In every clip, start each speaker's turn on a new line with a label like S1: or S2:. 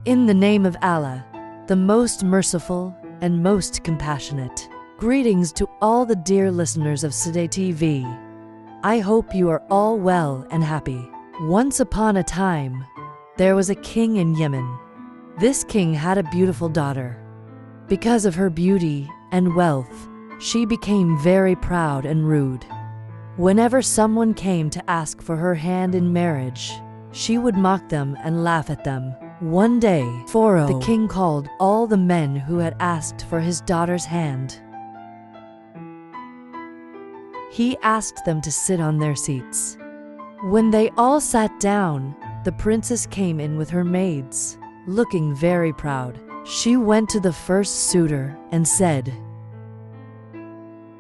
S1: In the name of Allah, the most merciful and most compassionate. Greetings to all the dear listeners of Today TV. I hope you are all well and happy. Once upon a time, there was a king in Yemen. This king had a beautiful daughter. Because of her beauty and wealth, she became very proud and rude. Whenever someone came to ask for her hand in marriage, she would mock them and laugh at them. One day, the king called all the men who had asked for his daughter's hand. He asked them to sit on their seats. When they all sat down, the princess came in with her maids, looking very proud. She went to the first suitor and said,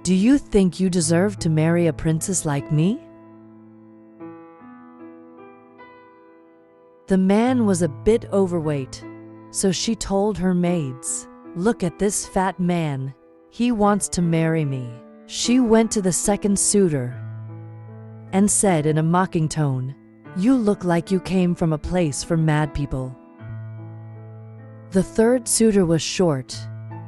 S1: "Do you think you deserve to marry a princess like me?" The man was a bit overweight, so she told her maids, "Look at this fat man, he wants to marry me." She went to the second suitor and said in a mocking tone, "You look like you came from a place for mad people." The third suitor was short.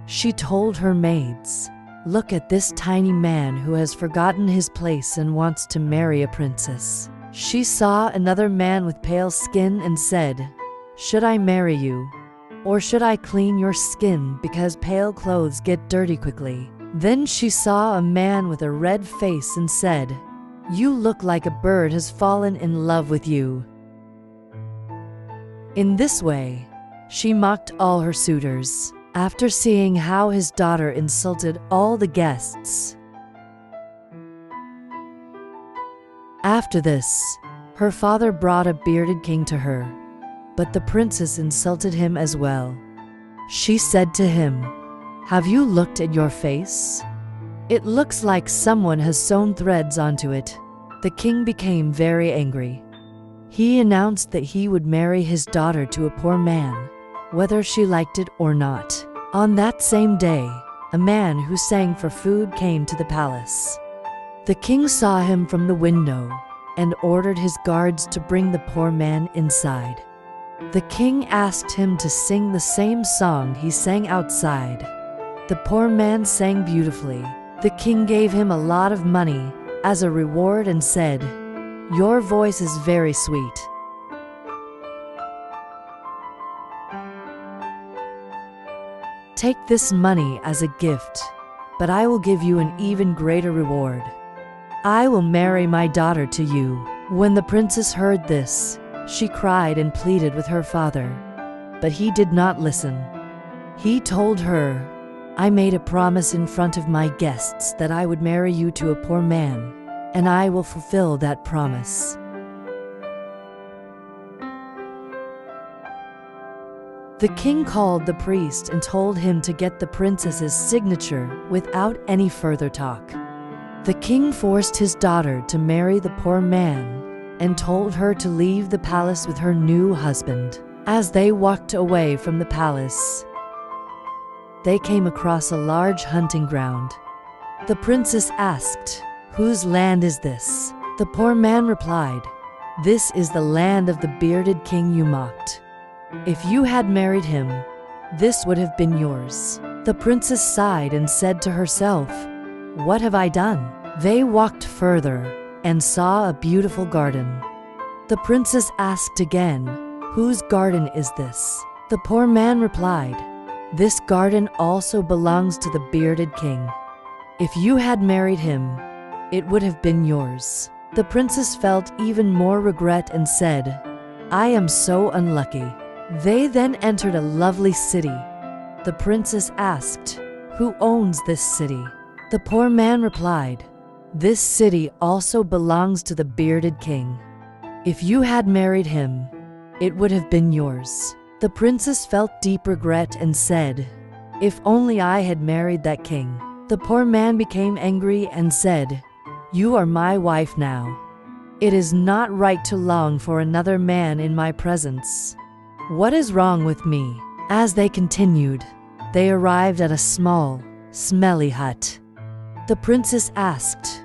S1: She told her maids, "Look at this tiny man who has forgotten his place and wants to marry a princess." She saw another man with pale skin and said, "Should I marry you? Or should I clean your skin because pale clothes get dirty quickly?" Then she saw a man with a red face and said, "You look like a bird has fallen in love with you." In this way, she mocked all her suitors. After seeing how his daughter insulted all the guests, after this, her father brought a bearded king to her, but the princess insulted him as well. She said to him, "Have you looked at your face? It looks like someone has sewn threads onto it." The king became very angry. He announced that he would marry his daughter to a poor man, whether she liked it or not. On that same day, a man who sang for food came to the palace. The king saw him from the window and ordered his guards to bring the poor man inside. The king asked him to sing the same song he sang outside. The poor man sang beautifully. The king gave him a lot of money as a reward and said, "Your voice is very sweet. Take this money as a gift, but I will give you an even greater reward. I will marry my daughter to you." When the princess heard this, she cried and pleaded with her father, but he did not listen. He told her, "I made a promise in front of my guests that I would marry you to a poor man, and I will fulfill that promise." The king called the priest and told him to get the princess's signature without any further talk. The king forced his daughter to marry the poor man and told her to leave the palace with her new husband. As they walked away from the palace, they came across a large hunting ground. The princess asked, "Whose land is this?" The poor man replied, "This is the land of the bearded king you mocked. If you had married him, this would have been yours." The princess sighed and said to herself, "What have I done?" They walked further and saw a beautiful garden. The princess asked again, "Whose garden is this?" The poor man replied, "This garden also belongs to the bearded king. If you had married him, it would have been yours." The princess felt even more regret and said, "I am so unlucky." They then entered a lovely city. The princess asked, "Who owns this city?" The poor man replied, "This city also belongs to the bearded king. If you had married him, it would have been yours." The princess felt deep regret and said, "If only I had married that king." The poor man became angry and said, "You are my wife now. It is not right to long for another man in my presence. What is wrong with me?" As they continued, they arrived at a small, smelly hut. The princess asked,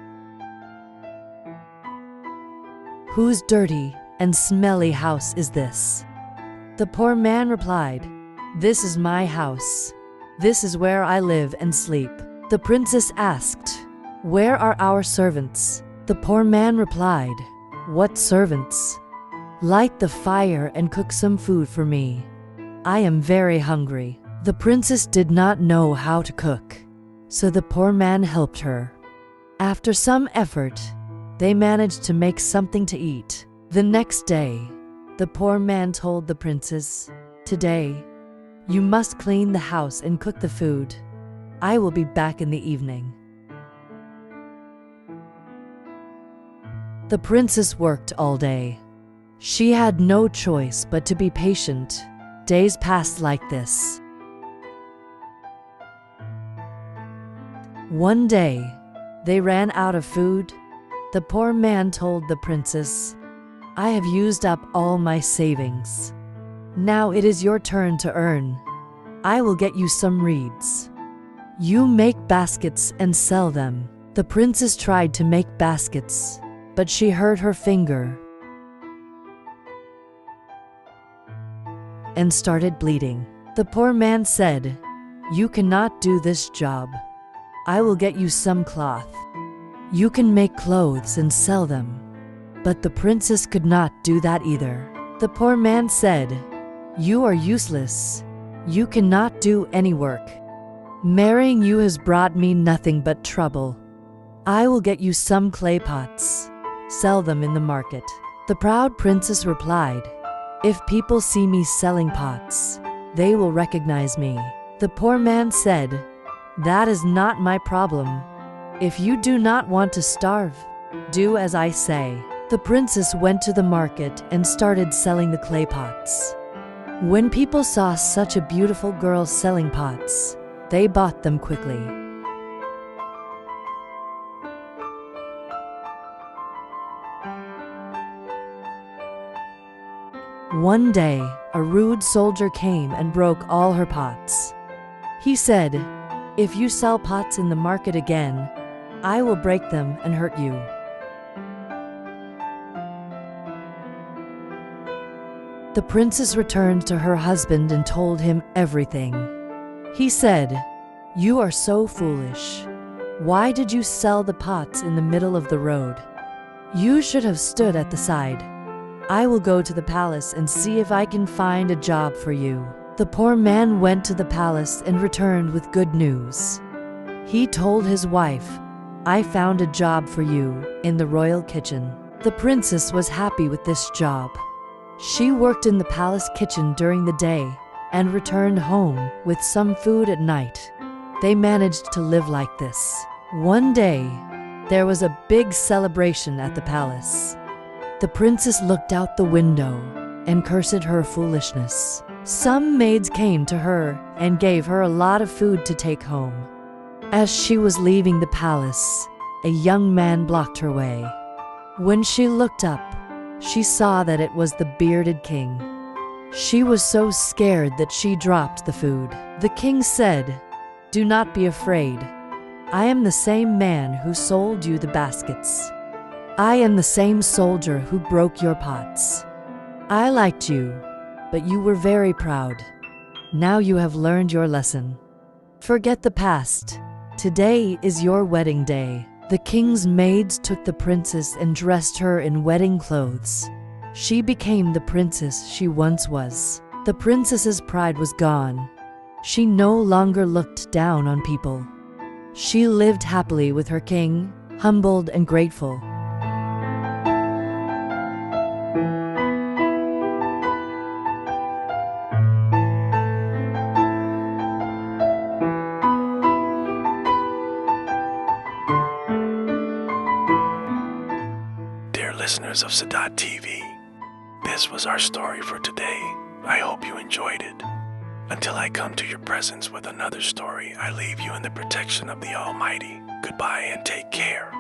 S1: "Whose dirty and smelly house is this?" The poor man replied, "This is my house. This is where I live and sleep." The princess asked, "Where are our servants?" The poor man replied, "What servants? Light the fire and cook some food for me. I am very hungry." The princess did not know how to cook, so the poor man helped her. After some effort, they managed to make something to eat. The next day, the poor man told the princess, "Today, you must clean the house and cook the food. I will be back in the evening." The princess worked all day. She had no choice but to be patient. Days passed like this. One day, they ran out of food. The poor man told the princess, "I have used up all my savings. Now it is your turn to earn. I will get you some reeds. You make baskets and sell them." The princess tried to make baskets, but she hurt her finger and started bleeding. The poor man said, "You cannot do this job. I will get you some cloth. You can make clothes and sell them." But the princess could not do that either. The poor man said, "You are useless. You cannot do any work. Marrying you has brought me nothing but trouble. I will get you some clay pots. Sell them in the market." The proud princess replied, "If people see me selling pots, they will recognize me." The poor man said, "That is not my problem. If you do not want to starve, do as I say." The princess went to the market and started selling the clay pots. When people saw such a beautiful girl selling pots, they bought them quickly. One day, a rude soldier came and broke all her pots. He said, "If you sell pots in the market again, I will break them and hurt you." The princess returned to her husband and told him everything. He said, "You are so foolish. Why did you sell the pots in the middle of the road? You should have stood at the side. I will go to the palace and see if I can find a job for you." The poor man went to the palace and returned with good news. He told his wife, "I found a job for you in the royal kitchen." The princess was happy with this job. She worked in the palace kitchen during the day and returned home with some food at night. They managed to live like this. One day, there was a big celebration at the palace. The princess looked out the window and cursed her foolishness. Some maids came to her and gave her a lot of food to take home. As she was leaving the palace, a young man blocked her way. When she looked up, she saw that it was the bearded king. She was so scared that she dropped the food. The king said, "Do not be afraid. I am the same man who sold you the baskets. I am the same soldier who broke your pots. I liked you, but you were very proud. Now you have learned your lesson. Forget the past. Today is your wedding day." The king's maids took the princess and dressed her in wedding clothes. She became the princess she once was. The princess's pride was gone. She no longer looked down on people. She lived happily with her king, humbled and grateful.
S2: Listeners of andthe, this was our story for today. I hope you enjoyed it. Until I come to your presence with another story, I leave you in the protection of the Almighty. Goodbye and take care.